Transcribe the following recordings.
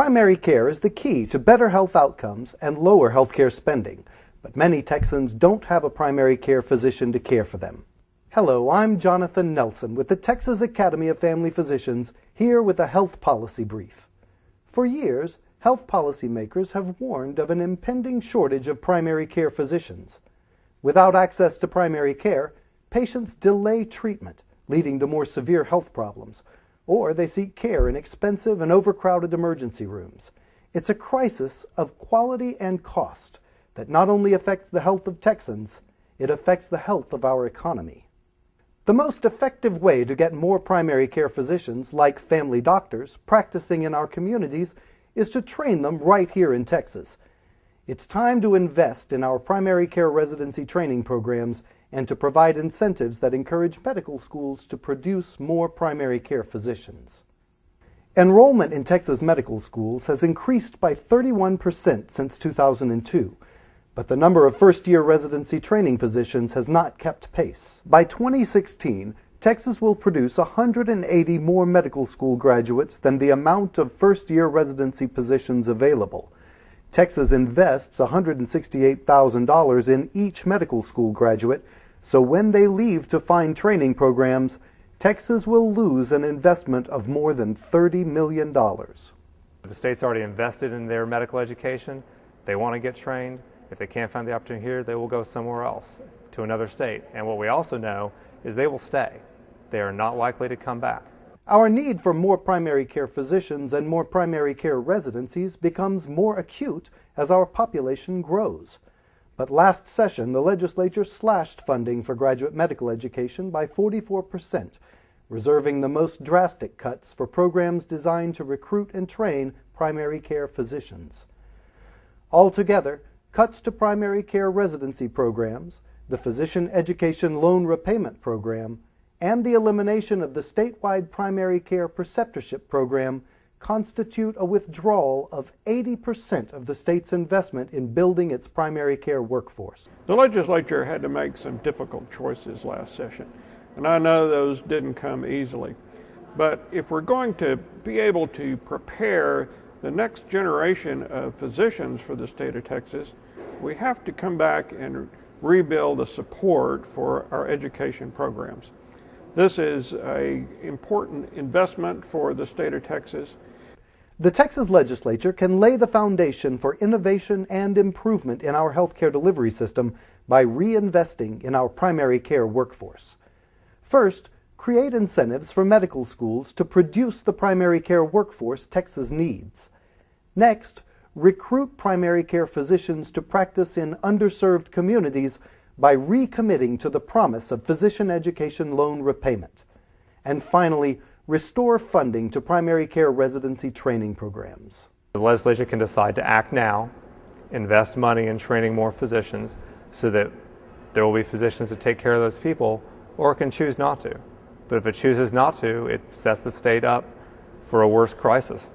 Primary care is the key to better health outcomes and lower healthcare spending, but many Texans don't have a primary care physician to care for them. Hello, I'm Jonathan Nelson with the Texas Academy of Family Physicians, here with a health policy brief. For years, health policymakers have warned of an impending shortage of primary care physicians. Without access to primary care, patients delay treatment, leading to more severe health problems, or they seek care in expensive and overcrowded emergency rooms. It's a crisis of quality and cost that not only affects the health of Texans, it affects the health of our economy. The most effective way to get more primary care physicians, like family doctors, practicing in our communities is to train them right here in Texas. It's time to invest in our primary care residency training programs and to provide incentives that encourage medical schools to produce more primary care physicians. Enrollment in Texas medical schools has increased by 31% since 2002, but the number of first-year residency training positions has not kept pace. By 2016, Texas will produce 180 more medical school graduates than the amount of first-year residency positions available. Texas invests $168,000 in each medical school graduate, so when they leave to find training programs, Texas will lose an investment of more than $30 million. The state's already invested in their medical education. They want to get trained. If they can't find the opportunity here, they will go somewhere else, to another state. And what we also know is they will stay. They are not likely to come back. Our need for more primary care physicians and more primary care residencies becomes more acute as our population grows. But last session, the legislature slashed funding for graduate medical education by 44%, reserving the most drastic cuts for programs designed to recruit and train primary care physicians. Altogether, cuts to primary care residency programs, the Physician Education Loan Repayment Program, and the elimination of the statewide primary care preceptorship program constitute a withdrawal of 80% of the state's investment in building its primary care workforce. The legislature had to make some difficult choices last session, and I know those didn't come easily. But if we're going to be able to prepare the next generation of physicians for the state of Texas, we have to come back and rebuild the support for our education programs. This is an important investment for the state of Texas. The Texas legislature can lay the foundation for innovation and improvement in our healthcare delivery system by reinvesting in our primary care workforce. First, create incentives for medical schools to produce the primary care workforce Texas needs. Next, recruit primary care physicians to practice in underserved communities by recommitting to the promise of physician education loan repayment. And finally, restore funding to primary care residency training programs. The legislature can decide to act now, invest money in training more physicians so that there will be physicians to take care of those people, or it can choose not to. But if it chooses not to, it sets the state up for a worse crisis.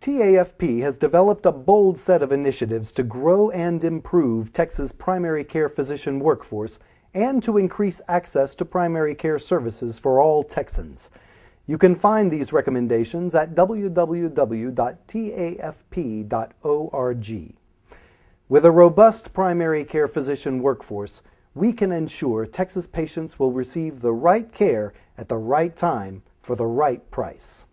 TAFP has developed a bold set of initiatives to grow and improve Texas' primary care physician workforce and to increase access to primary care services for all Texans. You can find these recommendations at www.tafp.org. With a robust primary care physician workforce, we can ensure Texas patients will receive the right care at the right time for the right price.